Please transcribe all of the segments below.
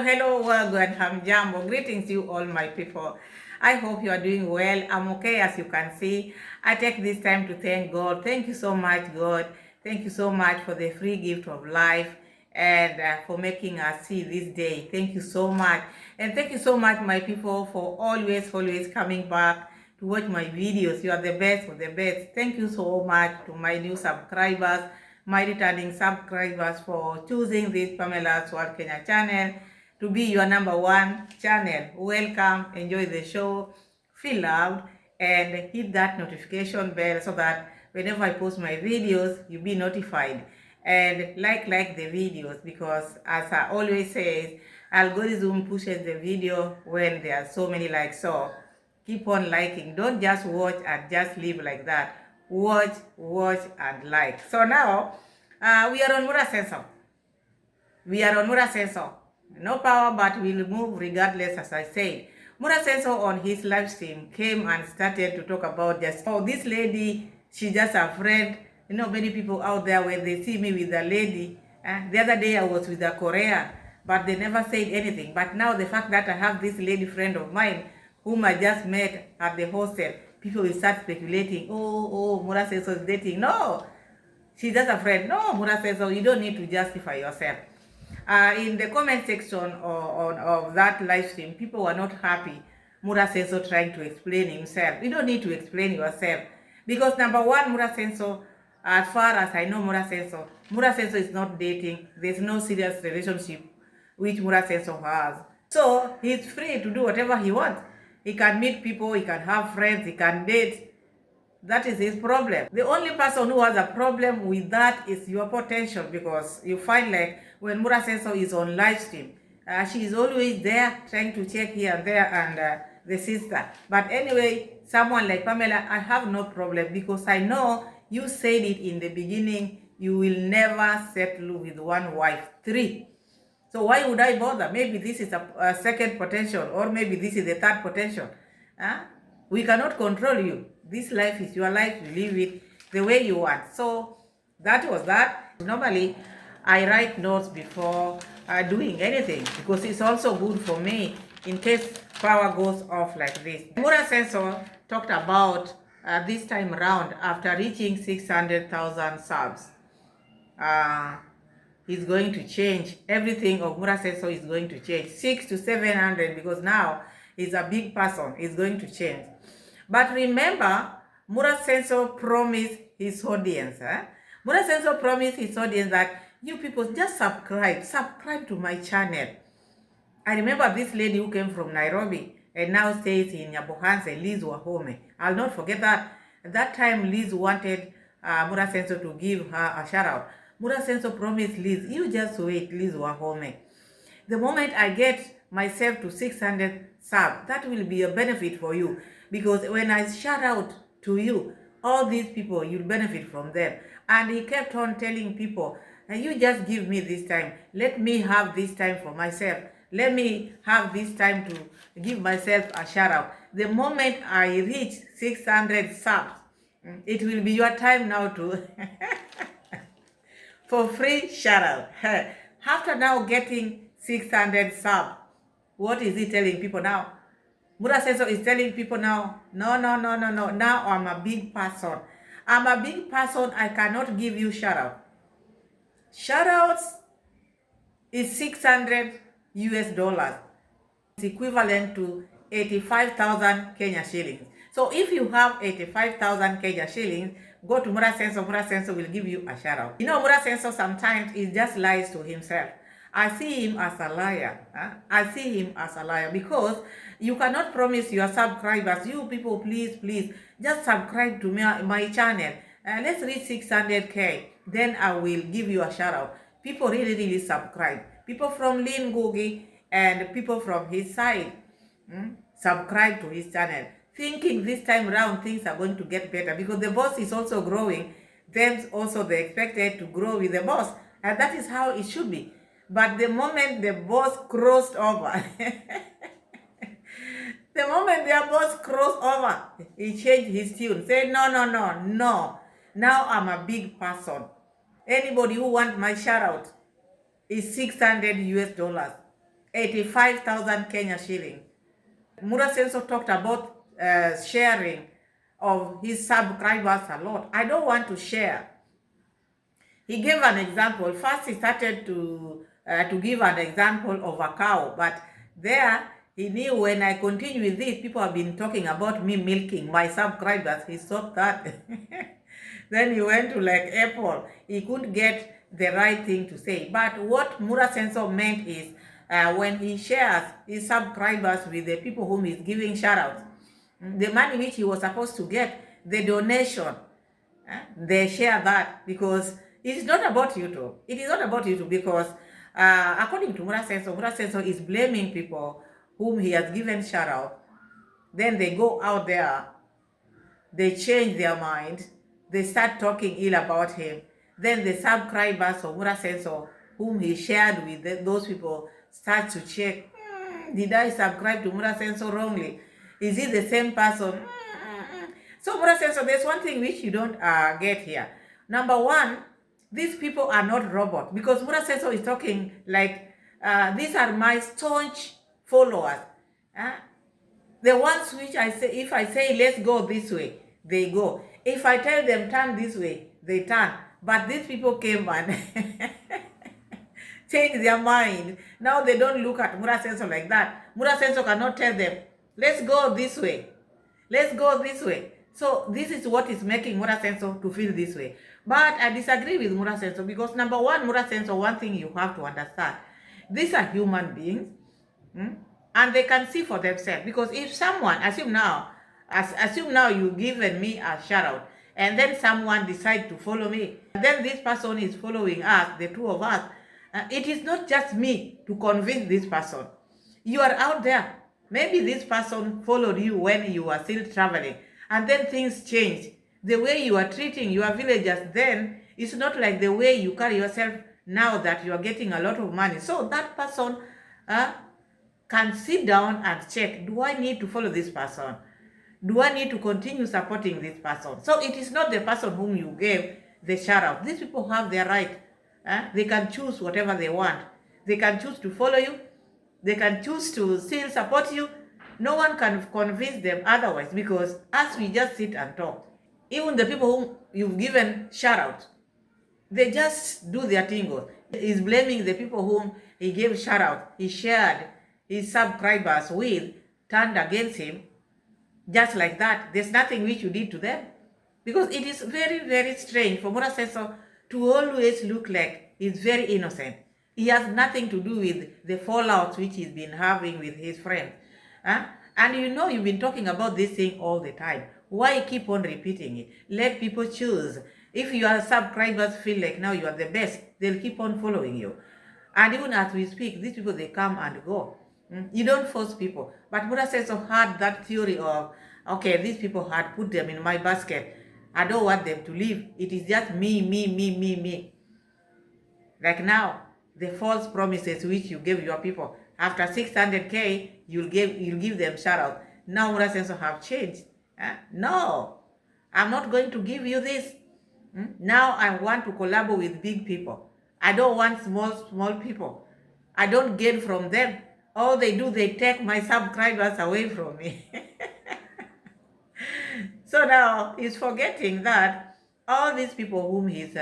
Hello, Wagwan Hamjambo. Greetings to you all my people. I hope you are doing well. I'm okay as you can see. I take this time to thank God. Thank you so much, God. Thank you so much for the free gift of life and for making us see this day. Thank you so much. And thank you so much, my people, for always coming back to watch my videos. You are the best for the best. Thank you so much to my new subscribers, my returning subscribers for choosing this Pamela's World Kenya channel to be your number one channel. Welcome, enjoy the show, feel loved, and hit that notification bell so that whenever I post my videos, you'll be notified. And like the videos, because as I always say, algorithm pushes the video when there are so many likes. So keep on liking. Don't just watch and just leave like that. Watch and like. So now we are on Muraseno. No power, but we'll move regardless, as I said. Muraseno on his live stream came and started to talk about just, oh, this lady, she's just a friend. You know, many people out there, when they see me with a lady, the other day I was with a Korean, but they never said anything. But now the fact that I have this lady friend of mine, whom I just met at the hostel, people will start speculating, oh, Muraseno is dating. No, she's just a friend. No, Muraseno, you don't need to justify yourself. In the comment section of that live stream, people were not happy Muraseno trying to explain himself. You don't need to explain yourself. Because number one, Muraseno, as far as I know Muraseno is not dating. There's no serious relationship which Muraseno has. So he's free to do whatever he wants. He can meet people, he can have friends, he can date. That is his problem. The only person who has a problem with that is your potential, because you find like when Muraseno is on live stream, she is always there trying to check here and there and the sister. But anyway, someone like Pamela, I have no problem, because I know you said it in the beginning, you will never settle with one wife, 3. So why would I bother? Maybe this is a second potential, or maybe this is the third potential. We cannot control you. This life is your life. You live it the way you want. So that was that. Normally, I write notes before doing anything, because it's also good for me in case power goes off like this. Muraseno talked about this time around, after reaching 600,000 subs. He's going to change everything of Muraseno is going to change 600 to 700, because now he's a big person. He's going to change. But remember, Muraseno promised his audience. Muraseno promised his audience that you people just subscribe to my channel. I remember this lady who came from Nairobi and now stays in Nyabohanse, Liz Wahome. I'll not forget that. At that time, Liz wanted Muraseno to give her a shout out. Muraseno promised Liz, you just wait, Liz Wahome. The moment I get myself to 600 subs, that will be a benefit for you. Because when I shout out to you, all these people, you'll benefit from them. And he kept on telling people, you just give me this time. Let me have this time for myself. Let me have this time to give myself a shout out. The moment I reach 600 subs, it will be your time now to for free shout out. After now getting 600 subs, what is he telling people now? Muraseno is telling people now, no. Now I'm a big person. I'm a big person. I cannot give you shout out. Shout outs is 600 US dollars. It's equivalent to 85,000 Kenya shillings. So if you have 85,000 Kenya shillings, go to Muraseno. Muraseno will give you a shout out. You know, Muraseno sometimes he just lies to himself. I see him as a liar. I see him as a liar, because you cannot promise your subscribers, you people, please, just subscribe to my channel. Let's reach 600K. Then I will give you a shout out. People really subscribe. People from Lin Ngugi and people from his side subscribe to his channel, thinking this time around things are going to get better, because the boss is also growing. Them also they expected to grow with the boss, and that is how it should be. But the moment the boss crossed over, the moment their boss crossed over, he changed his tune. Said, no. Now I'm a big person. Anybody who wants my shout out is 600 US dollars. 85,000 Kenya shilling. Muraseno talked about sharing of his subscribers a lot. I don't want to share. He gave an example. First, he started to give an example of a cow, but there he knew when I continue with this, people have been talking about me milking my subscribers. He stopped that. Then he went to like Apple. He couldn't get the right thing to say. But what Muraseno meant is when he shares his subscribers with the people whom he's giving shoutouts, the money which he was supposed to get, the donation, they share that because it is not about YouTube. It is not about YouTube because according to Muraseno is blaming people whom he has given shout out. Then they go out there, they change their mind, they start talking ill about him. Then the subscribers of Muraseno whom he shared with those people start to check, did I subscribe to Muraseno wrongly? Is he the same person? So Muraseno, there's one thing which you don't get here. Number one, these people are not robots because Muraseno is talking like these are my staunch followers. The ones which I say, if I say let's go this way, they go. If I tell them turn this way, they turn. But these people came and changed their mind. Now they don't look at Muraseno like that. Muraseno cannot tell them, let's go this way. Let's go this way. So this is what is making Muraseno to feel this way. But I disagree with Muraseno because number one, Muraseno, one thing you have to understand, these are human beings, and they can see for themselves. Because if someone, assume now you given me a shout out, and then someone decide to follow me, then this person is following us, the two of us. It is not just me to convince this person. You are out there. Maybe this person followed you when you were still traveling, and then things changed. The way you are treating your villagers then is not like the way you carry yourself now that you are getting a lot of money. So that person can sit down and check, do I need to follow this person? Do I need to continue supporting this person? So it is not the person whom you gave the shout out. These people have their right. They can choose whatever they want. They can choose to follow you. They can choose to still support you. No one can convince them otherwise because as we just sit and talk, even the people whom you've given shout out, they just do their thing. He's blaming the people whom he gave shout out, he shared his subscribers with, turned against him, just like that. There's nothing which you did to them. Because it is very, very strange for Muraseno to always look like he's very innocent. He has nothing to do with the fallout which he's been having with his friends. And you know you've been talking about this thing all the time. Why keep on repeating it? Let people choose. If your subscribers feel like now you are the best, they'll keep on following you. And even as we speak, these people, they come and go. You don't force people. But Muraseno had that theory of, okay, these people had put them in my basket. I don't want them to leave. It is just me. Like now, the false promises which you gave your people. After 600K, you'll give them shout out. Now Muraseno have changed. No, I'm not going to give you this. Now I want to collaborate with big people. I don't want small people. I don't gain from them. All they do, they take my subscribers away from me. So now he's forgetting that all these people whom he's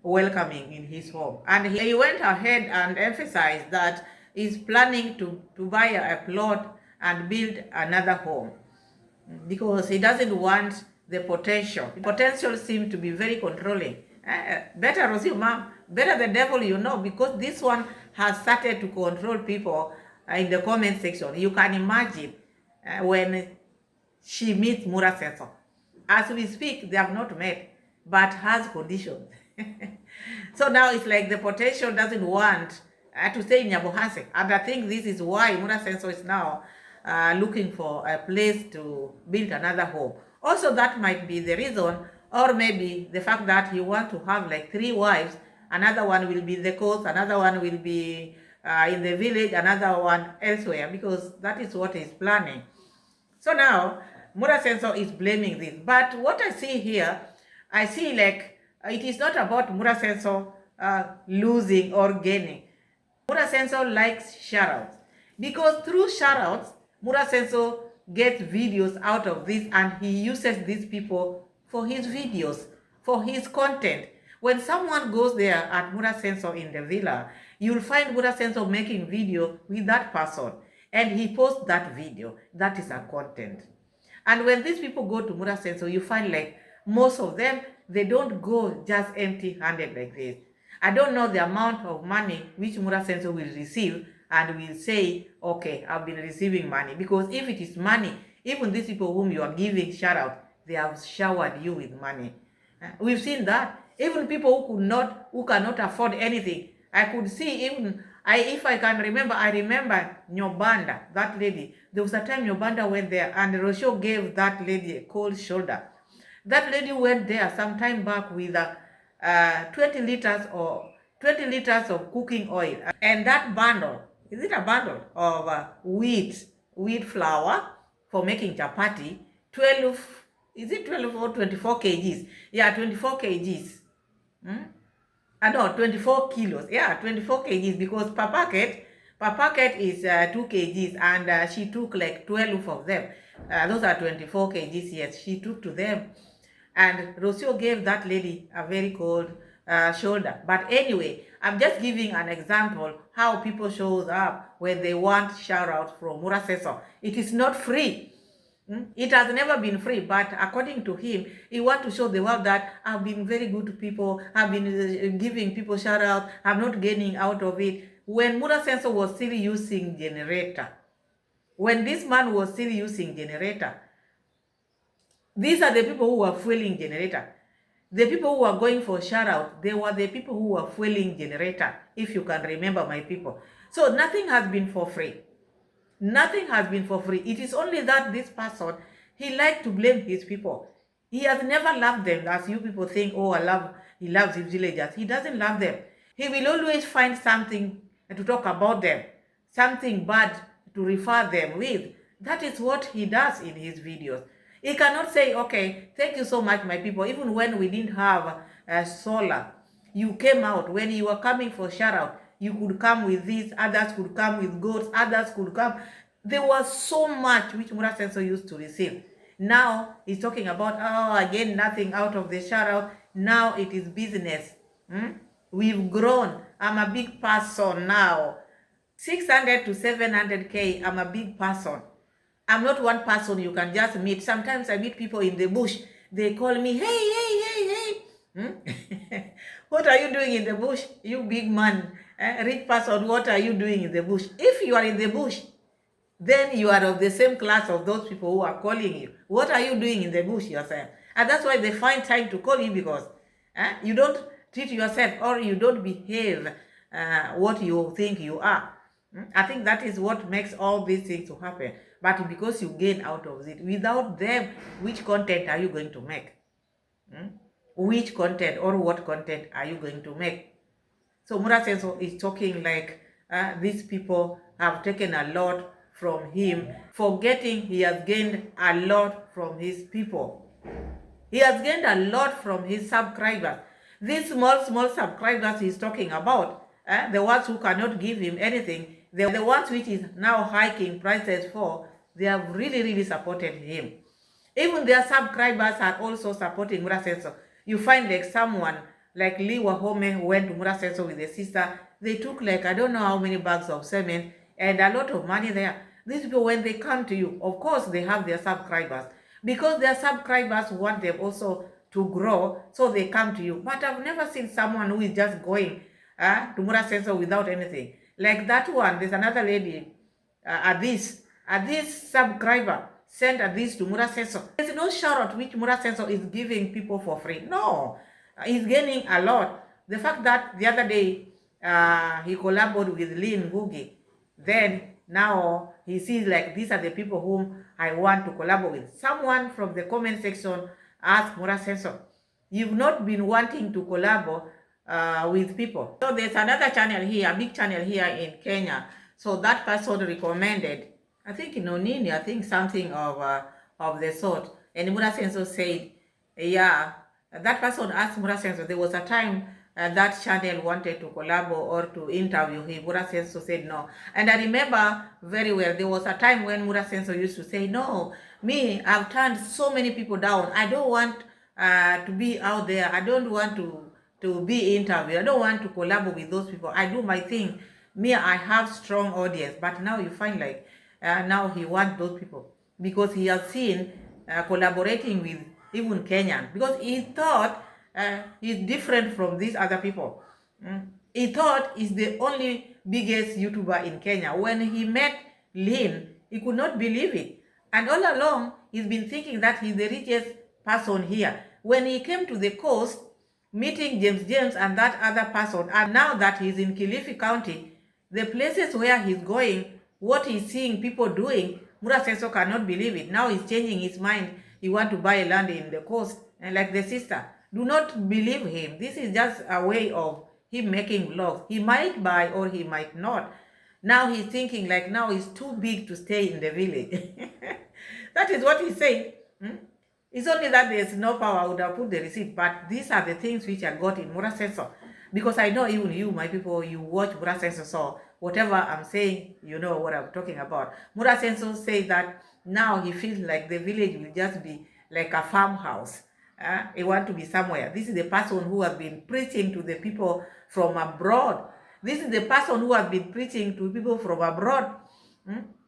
welcoming in his home. And he went ahead and emphasized that he's planning to buy a plot and build another home because he doesn't want the potential. The potential seems to be very controlling. Better Rosie, mom, better the devil you know, because this one has started to control people in the comment section. You can imagine when she meets Muraseno. As we speak, they have not met, but has conditions. So now it's like the potential doesn't want to stay in Nyabohanse. And I think this is why Muraseno is now looking for a place to build another home. Also, that might be the reason, or maybe the fact that he wants to have like 3 wives. Another one will be the coast, another one will be in the village, another one elsewhere, because that is what he's planning. So now, Muraseno is blaming this. But what I see here, I see like it is not about Muraseno losing or gaining. Muraseno likes shoutouts. Because through shoutouts, Muraseno gets videos out of this and he uses these people for his videos, for his content. When someone goes there at Muraseno in the villa, you'll find Muraseno making video with that person and he posts that video. That is a content. And when these people go to Muraseno, you find like most of them, they don't go just empty-handed like this. I don't know the amount of money which Muraseno will receive and will say, okay, I've been receiving money. Because if it is money, even these people whom you are giving shout out, they have showered you with money. We've seen that. Even people who cannot afford anything. I could see even, if I can remember, I remember Nyobanda, that lady. There was a time Nyobanda went there and Rocio gave that lady a cold shoulder. That lady went there some time back with 20 liters of cooking oil. And that bundle, is it a bundle of wheat flour for making chapati, 12, is it 12 or 24 kgs? Yeah, 24 kgs. No, 24 kilos. Yeah, 24 kgs because per packet is 2 kgs and she took like 12 of them. Those are 24 kgs, yes, she took to them. And Rocio gave that lady a very cold shoulder. But anyway, I'm just giving an example how people shows up when they want shout out from Muraseno. It is not free. It has never been free, but according to him, he wants to show the world that I've been very good to people, I've been giving people shout out, I'm not gaining out of it. When Muraseno was still using generator, when this man was still using generator, these are the people who were fueling generator. The people who are going for shout out, they were the people who were fueling generator, if you can remember, my people. So nothing has been for free. Nothing has been for free. It is only that this person, he likes to blame his people. He has never loved them as you people think, oh, he loves his villagers. He doesn't love them. He will always find something to talk about them, something bad to refer them with. That is what he does in his videos. He cannot say, okay, thank you so much, my people. Even when we didn't have solar, you came out. When you were coming for shout out, you could come with this, others could come with goats, others could come. There was so much which Muraseno used to receive. Now he's talking about, oh, again, nothing out of the shout out. Now it is business. We've grown. I'm a big person now. 600 to 700K, I'm a big person. I'm not one person you can just meet. Sometimes I meet people in the bush. They call me, hey. What are you doing in the bush? You big man, rich person, what are you doing in the bush? If you are in the bush, then you are of the same class of those people who are calling you. What are you doing in the bush yourself? And that's why they find time to call you, because you don't treat yourself or you don't behave what you think you are. I think that is what makes all these things to happen. But because you gain out of it, without them, which content are you going to make? Which content or what content are you going to make? So Muraseno is talking like these people have taken a lot from him, forgetting he has gained a lot from his people. He has gained a lot from his subscribers. These small subscribers he's talking about, the ones who cannot give him anything, the ones which is now hiking prices for, they have really supported him. Even their subscribers are also supporting Muraseno. You find like someone like Liwa Home went to Muraseno with a sister. They took like, I don't know how many bags of cement and a lot of money there. These people, when they come to you, of course they have their subscribers, because their subscribers want them also to grow, so they come to you. But I've never seen someone who is just going to Muraseno without anything. Like that one, there's another lady, this subscriber sent this to Muraseno. There's no shout out which Muraseno is giving people for free. No, he's gaining a lot. The fact that the other day he collaborated with Lynn Ngugi, then now he sees like these are the people whom I want to collaborate with. Someone from the comment section asked Muraseno, you've not been wanting to collaborate with people. So there's another channel here, a big channel here in Kenya. So that person recommended, I think Nonini, I think something of the sort. And Muraseno said, yeah, that person asked Muraseno, there was a time that channel wanted to collab or to interview him. Murasenso said no. And I remember very well, there was a time when Murasenso used to say, no, me, I've turned so many people down. I don't want to be out there. I don't want to be interviewed. I don't want to collab with those people. I do my thing. Me, I have strong audience. But now you find like, now he wants those people because he has seen collaborating with even Kenyan, because he thought he's different from these other people. He thought he's the only biggest YouTuber in Kenya. When he met Lynn, he could not believe it. And all along, he's been thinking that he's the richest person here. When he came to the coast, meeting James and that other person, and now that he's in Kilifi County, the places where he's going, what he's seeing people doing, Murasenso cannot believe it. Now he's changing his mind. He wants to buy a land in the coast, and like the sister. Do not believe him. This is just a way of him making vlogs. He might buy or he might not. Now he's thinking like now he's too big to stay in the village. That is what he said. It's only that there's no power. I would have put the receipt, but these are the things which I got in Muraseno. Because I know even you, my people, you watch Muraseno, so whatever I'm saying, you know what I'm talking about. Muraseno says that now he feels like the village will just be like a farmhouse. He wants to be somewhere. This is the person who has been preaching to the people from abroad. This is the person who has been preaching to people from abroad.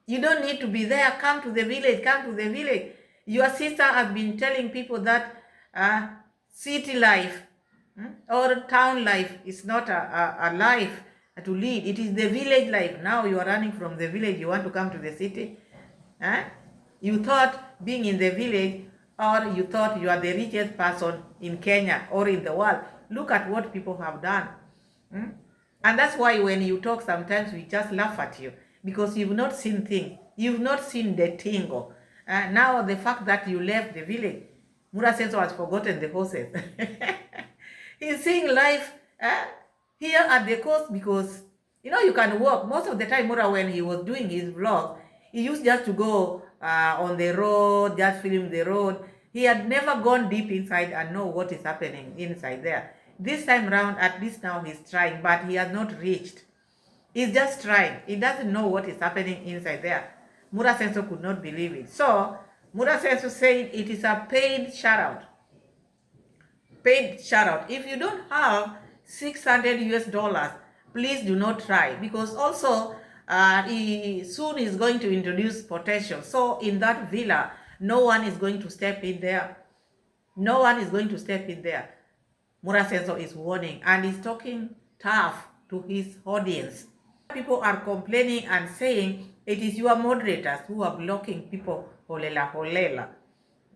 You don't need to be there. Come to the village. Come to the village. Your sister has been telling people that city life or town life is not a life to lead. It is the village life. Now you are running from the village. You want to come to the city. You thought being in the village, or you thought you are the richest person in Kenya or in the world. Look at what people have done. And that's why when you talk, sometimes we just laugh at you because you've not seen things. You've not seen the tingle. Now the fact that you left the village, Muraseno has forgotten the horses. He's seeing life here at the coast because, you know, you can walk. Most of the time, Mura, when he was doing his vlog, he used just to go on the road, just film the road. He had never gone deep inside and know what is happening inside there. This time around, at least now he's trying, but he has not reached. He's just trying. He doesn't know what is happening inside there. Muraseno could not believe it. So, Muraseno said it is a paid shout-out. Paid shout-out. If you don't have $600, please do not try. Because also, he soon is going to introduce potential. So, in that villa, no one is going to step in there. No one is going to step in there. Muraseno is warning and he's talking tough to his audience. People are complaining and saying it is your moderators who are blocking people holela.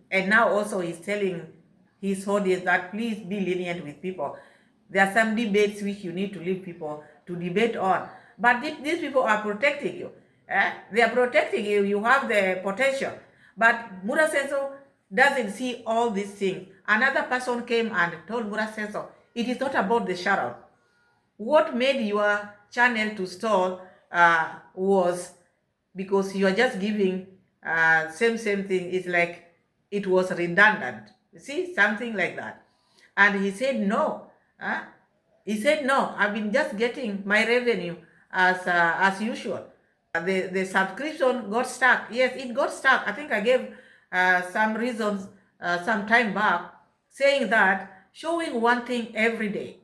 And now also he's telling his audience that please be lenient with people. There are some debates which you need to leave people to debate on. But these people are protecting you. They are protecting you. You have the potential. But Muraseno doesn't see all these things. Another person came and told Muraseno, it is not about the shout-out. What made your channel to stall was because you are just giving same thing. It's like it was redundant. You see, something like that. And he said no. He said no. I've been just getting my revenue as usual. The subscription got stuck. Yes, it got stuck. I think I gave some reasons some time back, saying that showing one thing every day,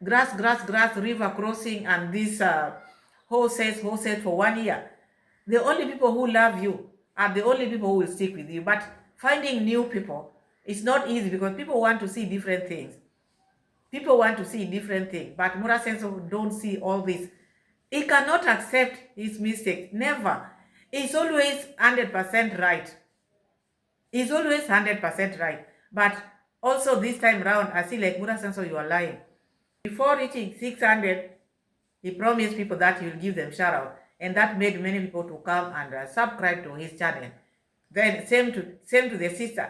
grass, river crossing, and this horses for 1 year. The only people who love you are the only people who will stick with you. But finding new people is not easy because people want to see different things. People want to see different things. But Muraseno don't see all this. He cannot accept his mistakes. Never. He's always 100% right. He's always 100% right. But also this time around, I see like Muraseno, you are lying. Before reaching 600, he promised people that he will give them shout out. And that made many people to come and subscribe to his channel. Then same to the sister.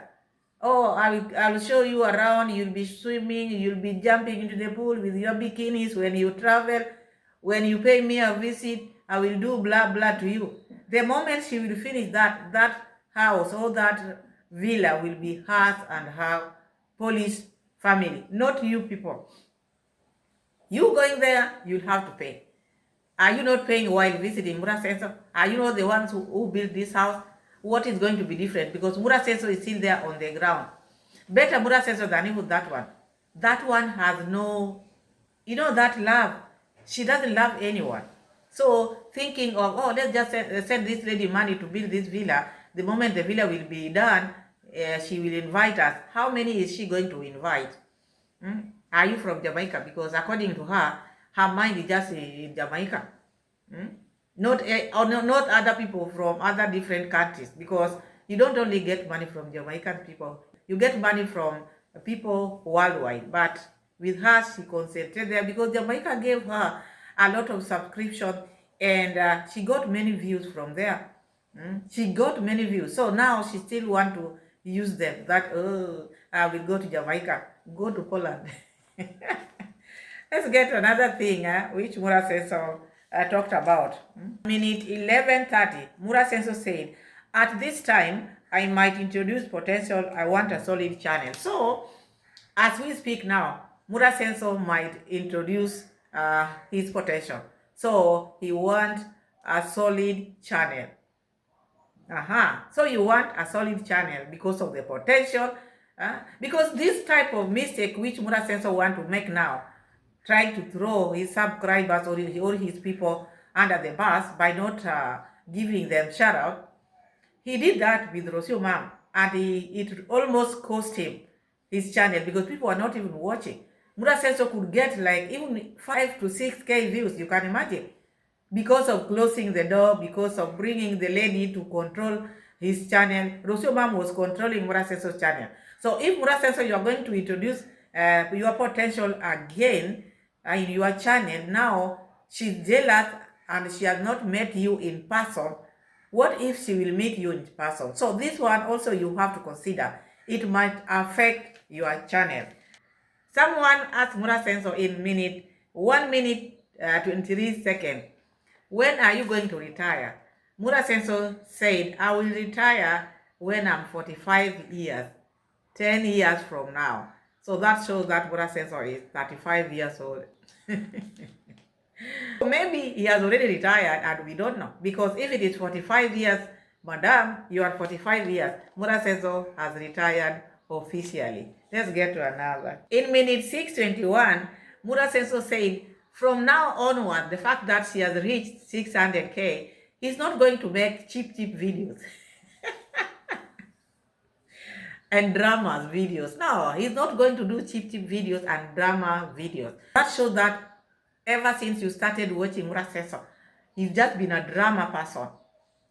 Oh, I will show you around. You'll be swimming. You'll be jumping into the pool with your bikinis when you travel. When you pay me a visit, I will do blah blah to you. The moment she will finish that house or that villa will be hers and her Polish family, not you people. You going there, you'll have to pay. Are you not paying while visiting Muraseno? Are you not the ones who built this house? What is going to be different? Because Muraseno is still there on the ground. Better Muraseno than even that one. That one has no, that love. She doesn't love anyone. So thinking of, oh, let's just send this lady money to build this villa. The moment the villa will be done, she will invite us. How many is she going to invite? Are you from Jamaica? Because according to her, her mind is just in Jamaica. Not other people from other different countries, because you don't only get money from Jamaican people, you get money from people worldwide. But with her, she concentrated there because Jamaica gave her a lot of subscription, and she got many views from there. She got many views, so now she still want to use them. That, oh, I will go to Jamaica, go to Poland. Let's get to another thing which Muraseno talked about. Minute 11:30, Muraseno said, at this time, I might introduce potential. I want a solid channel. So, as we speak now, Muraseno might introduce his potential. So, he wants a solid channel. So you want a solid channel because of the potential. Because this type of mistake which Muraseno want to make now, trying to throw his subscribers or his people under the bus by not giving them shout out. He did that with Rocio Mom, and it almost cost him his channel because people are not even watching. Muraseno could get like even 5 to 6K views, you can imagine, because of closing the door, because of bringing the lady to control his channel. Rocio Mom was controlling Muraseno's channel. So if Muraseno, you are going to introduce your potential again in your channel, now she's jealous and she has not met you in person. What if she will meet you in person? So this one also you have to consider. It might affect your channel. Someone asked Muraseno in 1 minute 23 seconds, when are you going to retire? Muraseno said, I will retire when I'm 45 years, 10 years from now. So that shows that Muraseno is 35 years old. Maybe he has already retired and we don't know. Because if it is 45 years, madam, you are 45 years, Muraseno has retired officially. Let's get to another. In minute 6:21, Muraseno said, from now onward, the fact that she has reached 600K, he's not going to make cheap videos. And dramas videos. No, he's not going to do cheap videos and drama videos. That shows that ever since you started watching Muraseno, he's just been a drama person.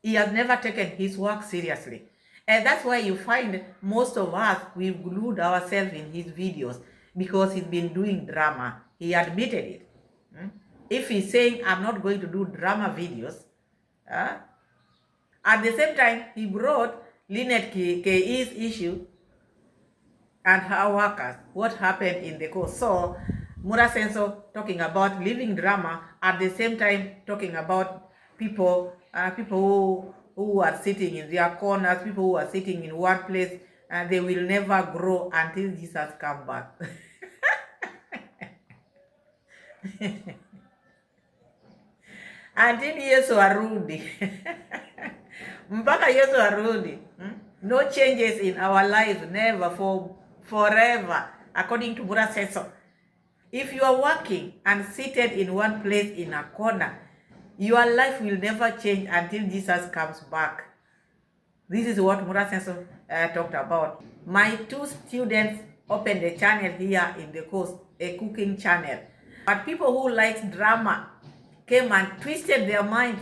He has never taken his work seriously. And that's why you find most of us, we've glued ourselves in his videos because he's been doing drama. He admitted it. If he's saying, I'm not going to do drama videos, at the same time, he brought Lynette Ke's issue and her workers, what happened in the course. So, Muraseno talking about living drama, at the same time talking about people who are sitting in their corners, people who are sitting in one place, and they will never grow until Jesus comes back. Until Yesu arudi. Mpaka Yesu arudi. No changes in our lives, never, forever, according to Muraseno. If you are working and seated in one place in a corner, your life will never change until Jesus comes back. This is what Muraseno talked about. My 2 students opened a channel here in the coast, a cooking channel. But people who like drama came and twisted their minds,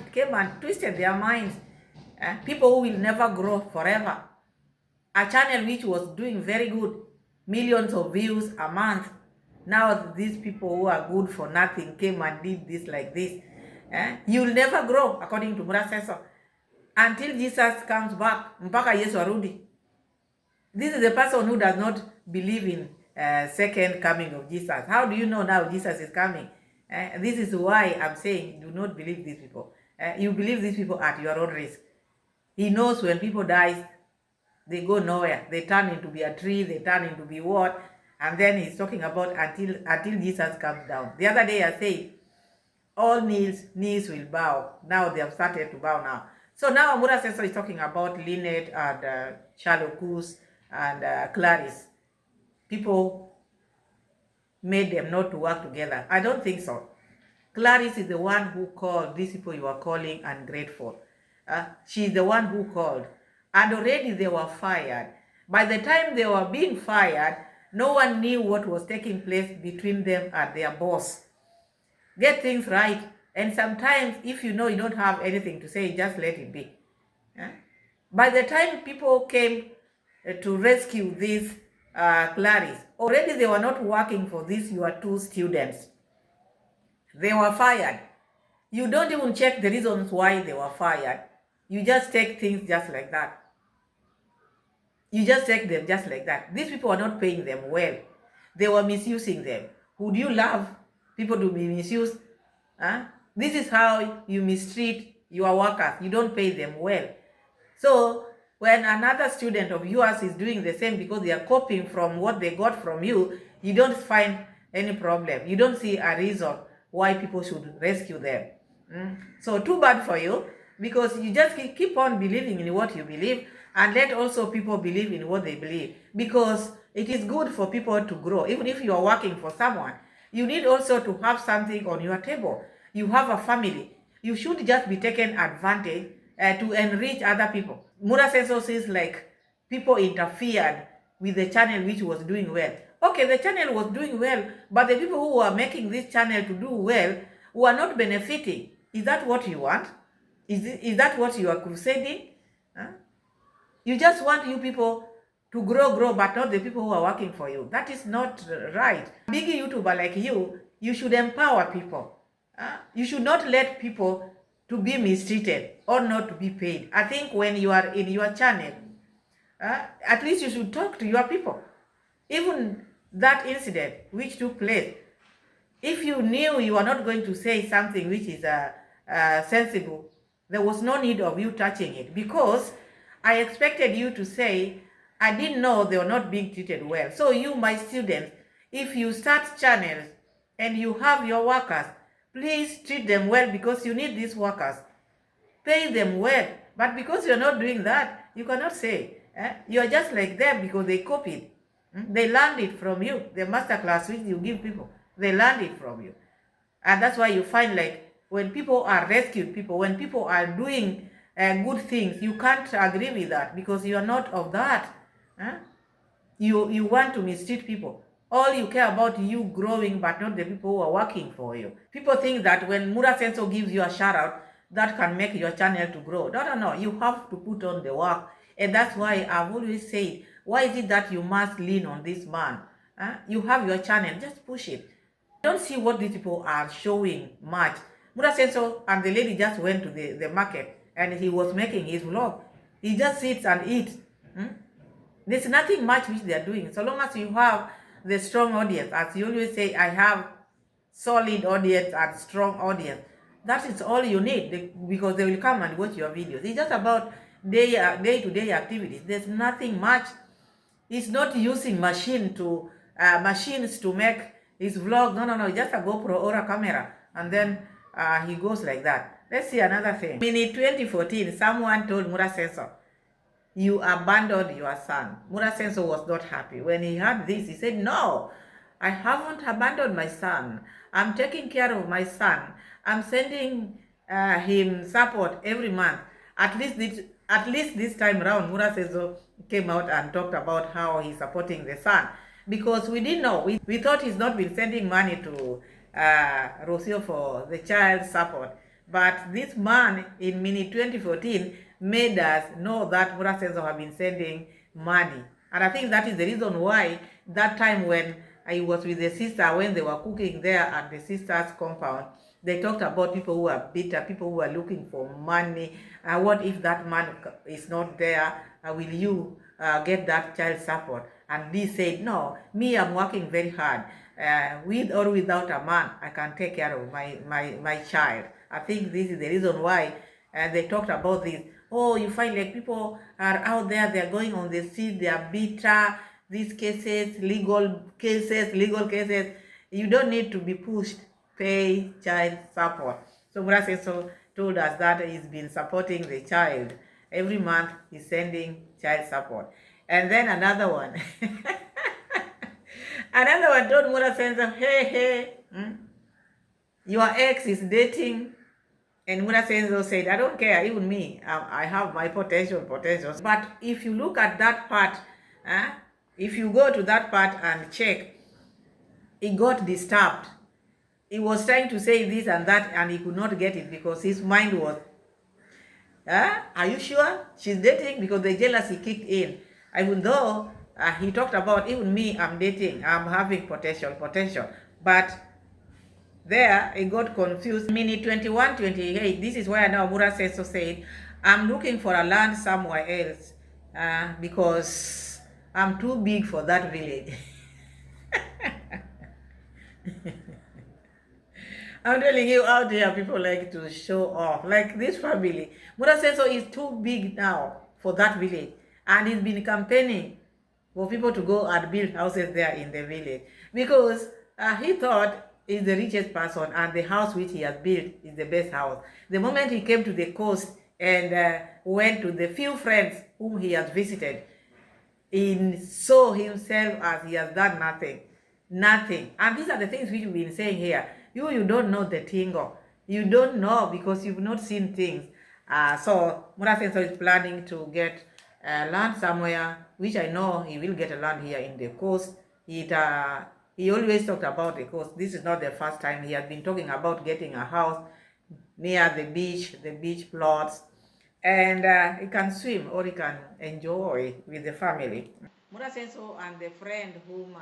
people who will never grow forever. A channel which was doing very good, millions of views a month. Now these people who are good for nothing came and did this like this. You will never grow, according to Muraseno, until Jesus comes back. Mpaka Yesu arudi. This is a person who does not believe in second coming of Jesus. How do you know now Jesus is coming? This is why I'm saying do not believe these people. You believe these people at your own risk. He knows when people die, they go nowhere. They turn into be a tree. They turn into be what? And then he's talking about until Jesus comes down. The other day I said, all knees will bow. Now they have started to bow now. So now Muraseno is talking about Lynette and Charles and Clarice. People made them not to work together. I don't think so. Clarice is the one who called these people you are calling ungrateful. She's the one who called. And already they were fired. By the time they were being fired, no one knew what was taking place between them and their boss. Get things right. And sometimes, if you know you don't have anything to say, just let it be. By the time people came to rescue these Clarice, already they were not working for these your two students. They were fired. You don't even check the reasons why they were fired. You just take things just like that. You just take them just like that. These people are not paying them well. They were misusing them. Would you love people to be misused? This is how you mistreat your workers. You don't pay them well. So when another student of yours is doing the same because they are copying from what they got from you, you don't find any problem. You don't see a reason why people should rescue them. So too bad for you, because you just keep on believing in what you believe, and let also people believe in what they believe, because it is good for people to grow. Even if you are working for someone, you need also to have something on your table. You have a family. You should just be taken advantage to enrich other people. Muraseno says like people interfered with the channel which was doing well. Okay, the channel was doing well, but the people who were making this channel to do well were not benefiting. Is that what you want? Is that what you are crusading? You just want you people to grow, but not the people who are working for you. That is not right. Big YouTuber like you should empower people. You should not let people to be mistreated or not to be paid. I think when you are in your channel, at least you should talk to your people. Even that incident which took place, if you knew you are not going to say something which is sensible, there was no need of you touching it, because I expected you to say, I didn't know they were not being treated well. So you, my students, if you start channels and you have your workers, please treat them well, because you need these workers. Pay them well. But because you're not doing that, you cannot say. You're just like them because they copied. They learned it from you. The masterclass which you give people, they learned it from you. And that's why you find like when people are rescued people, when people are doing good things, you can't agree with that because you are not of that. You want to mistreat people. All you care about you growing, but not the people who are working for you. People think that when Muraseno gives you a shout out, that can make your channel to grow. No. You have to put on the work. And that's why I've always said, why is it that you must lean on this man? You have your channel, just push it. Don't see what these people are showing much. Muraseno and the lady just went to the market and he was making his vlog. He just sits and eats. There's nothing much which they are doing. So long as you have the strong audience, as you always say, I have solid audience and strong audience. That is all you need, because they will come and watch your videos. It's just about day-to-day activities. There's nothing much. He's not using machines to make his vlog. No. Just a GoPro or a camera, and then he goes like that. Let's see another thing. In 2014, someone told Muraseno, you abandoned your son. Muraseno was not happy. When he heard this, he said, no, I haven't abandoned my son. I'm taking care of my son. I'm sending him support every month. At least this time around, Muraseno came out and talked about how he's supporting the son. Because we didn't know. We thought he's not been sending money to Rocio for the child support. But this man in 2014 made us know that Muraseno have been sending money. And I think that is the reason why that time when I was with the sister, when they were cooking there at the sister's compound, they talked about people who are bitter, people who are looking for money. What if that man is not there? Will you get that child support? And they said, no, me, I'm working very hard. With or without a man, I can take care of my child. I think this is the reason why they talked about this. Oh, you find like people are out there, they're going on the street, they are bitter, these cases, legal cases. You don't need to be pushed, pay child support. So Muraseno told us that he's been supporting the child. Every month he's sending child support. And then another one. Another one told Muraseno, hey, your ex is dating. And Muraseno said, I don't care, even me, I have my potential. But if you look at that part, if you go to that part and check, he got disturbed. He was trying to say this and that, and he could not get it because his mind was, are you sure she's dating? Because the jealousy kicked in. Even though he talked about, even me, I'm dating, I'm having potential. But there, he got confused. Minute 21, 28, this is where now Muraseno said, I'm looking for a land somewhere else because I'm too big for that village. I'm telling you, out there, people like to show off. Like this family, Muraseno is too big now for that village, and he's been campaigning for people to go and build houses there in the village because he thought he's the richest person and the house which he has built is the best house. The moment he came to the coast and went to the few friends whom he has visited, he saw himself as he has done nothing. And these are the things which we've been saying here. You don't know the tingo. You don't know because you've not seen things. So Muraseno is planning to get land somewhere, which I know he will get a land here in the coast. He always talked about the coast. This is not the first time. He has been talking about getting a house near the beach plots, and he can swim or he can enjoy with the family. Muraseno and the friend whom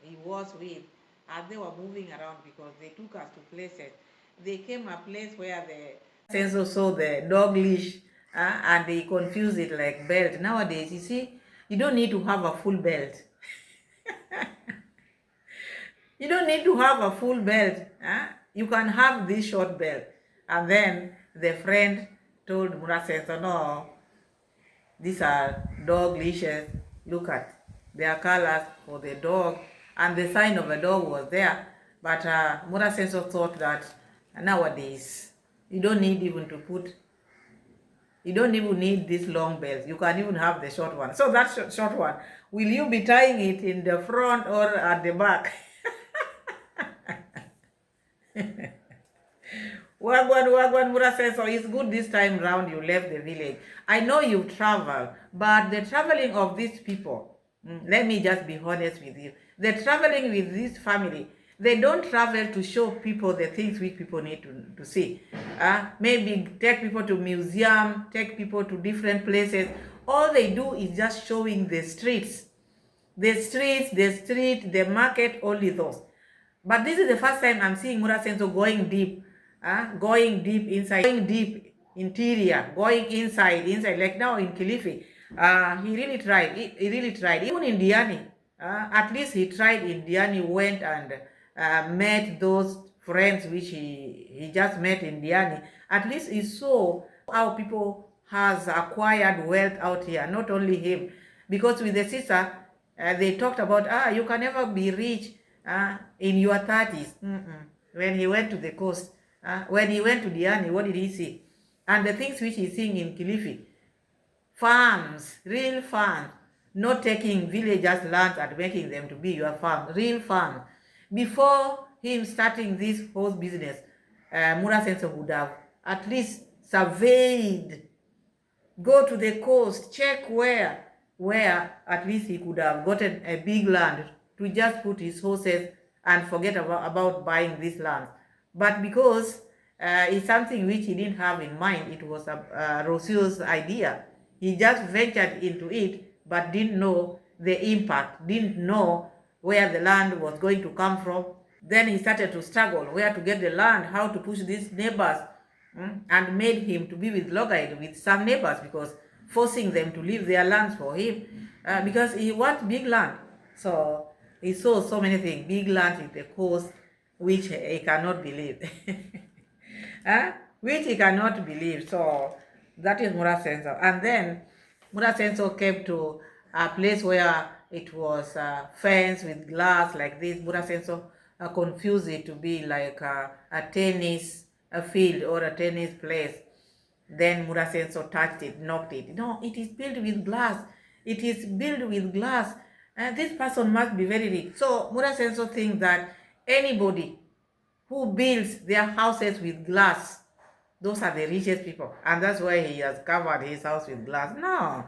he was with, as they were moving around because they took us to places, they came a place where the Muraseno saw the dog leash and they confused it like belt. Nowadays, you see, you don't need to have a full belt. You don't need to have a full belt. You can have this short belt. And then the friend told Muraseno, no, these are dog leashes. Look at their colors for the dog. And the sign of a dog was there. But Muraseno thought that nowadays, you don't need even to put, you don't even need this long belt. You can even have the short one. So that short one, will you be tying it in the front or at the back? Wagwan Muraseno, it's good this time round you left the village. I know you've traveled, but the traveling of these people, let me just be honest with you. The traveling with this family, they don't travel to show people the things which people need to see. Maybe take people to museum, take people to different places. All they do is just showing the streets. The market, only those. But this is the first time I'm seeing Muraseno going deep inside, going deep interior, going inside, like now in Kilifi. He really tried. He really tried. Even in Diani, at least he tried in Diani, went and met those friends which he just met in Diani. At least he saw how people has acquired wealth out here, not only him. Because with the sister, they talked about, you can never be rich in your 30s. When he went to the coast, when he went to Diani, what did he see? And the things which he's seeing in Kilifi, farms, real farms, not taking villagers' lands and making them to be your farm, real farms. Before him starting this whole business, Muraseno would have at least surveyed, go to the coast, check where at least he could have gotten a big land to just put his horses and forget about buying this land. But because it's something which he didn't have in mind, it was Rosio's idea. He just ventured into it, but didn't know the impact, didn't know where the land was going to come from. Then he started to struggle where to get the land, how to push these neighbors, and made him to be with loggerhead with some neighbors because forcing them to leave their lands for him because he wants big land. So he saw so many things, big land in the coast, which he cannot believe. Which he cannot believe. So that is Muraseno. And then Muraseno came to a place where it was fenced with glass like this. Muraseno confused it to be like a tennis field or a tennis place. Then Muraseno touched it, knocked it. No, it is built with glass. It is built with glass. This person must be very rich. So Muraseno thinks that anybody who builds their houses with glass, those are the richest people. And that's why he has covered his house with glass. No,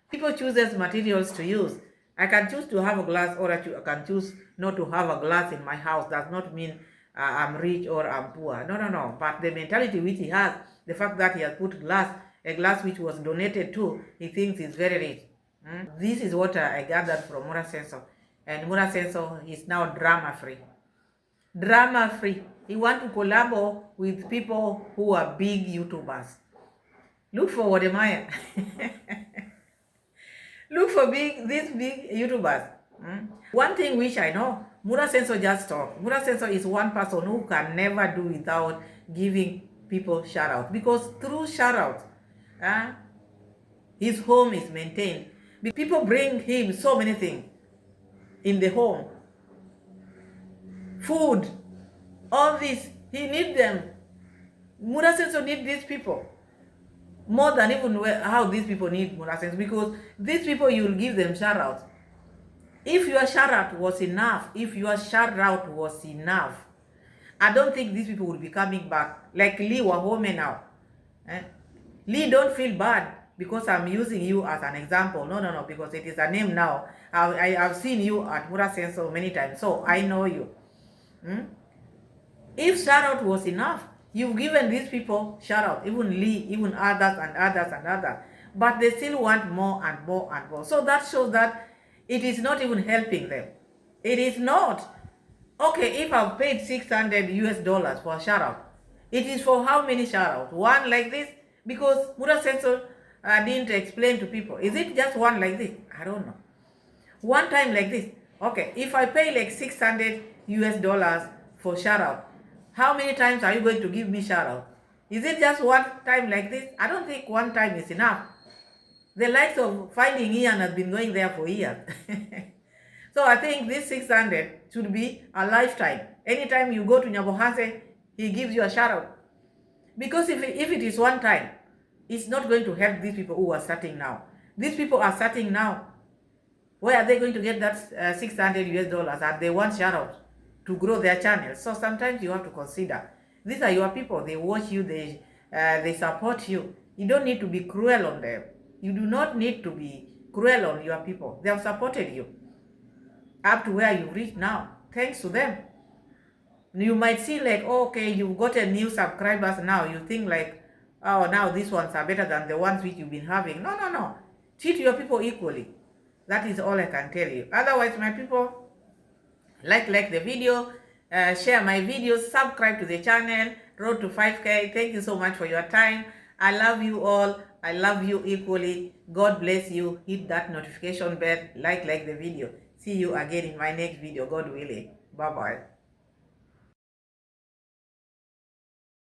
people chooses materials to use. I can choose to have a glass, or I can choose not to have a glass in my house. Does not mean I'm rich or I'm poor. No, no, no. But the mentality which he has, the fact that he has put glass, a glass which was donated to, he thinks is very rich. This is what I gathered from Muraseno. And Muraseno is now drama free. Drama free. He want to collab with people who are big YouTubers. Look for Wodemaya. Look for these big YouTubers. One thing which I know, Muraseno just talk. Muraseno is one person who can never do without giving people shout out, because through shout out, his home is maintained. People bring him so many things in the home. Food, all this, he needs them. Muraseno need these people more than even how these people need Muraseno, because these people, you will give them shout out. If your shout out was enough, I don't think these people will be coming back. Like Lee Wahome now. Lee, don't feel bad because I'm using you as an example. No, no, no, because it is a name now. I've seen you at Muraseno many times, so I know you. If shout out was enough, you've given these people shout out, even Lee, even others and others and others, but they still want more and more and more. So that shows that it is not even helping them. It is not. Okay, if I've paid $600 for a shout out, it is for how many shout outs? One like this? Because Muraseno didn't explain to people. Is it just one like this? I don't know. One time like this. Okay, if I pay like $600 for shout out, how many times are you going to give me shout out? Is it just one time like this? I don't think one time is enough. The likes of Finding Ian has been going there for years. So I think this 600 should be a lifetime. Anytime you go to Nyabohanse, he gives you a shout out. Because if it is one time, it's not going to help these people who are starting now. These people are starting now. Where are they going to get that $600 and they want shout out to grow their channel? So sometimes you have to consider, these are your people. They watch you, they support you. You don't need to be cruel on them. You do not need to be cruel on your people. They have supported you up to where you've reached now. Thanks to them. You might see like, oh, okay, you've gotten new subscribers now. You think like, oh, now these ones are better than the ones which you've been having. No, no, no. Treat your people equally. That is all I can tell you. Otherwise, my people, like the video, share my videos, subscribe to the channel, road to 5K. Thank you so much for your time. I love you all. I love you equally. God bless you. Hit that notification bell, like the video. See you again in my next video, God willing. Bye-bye.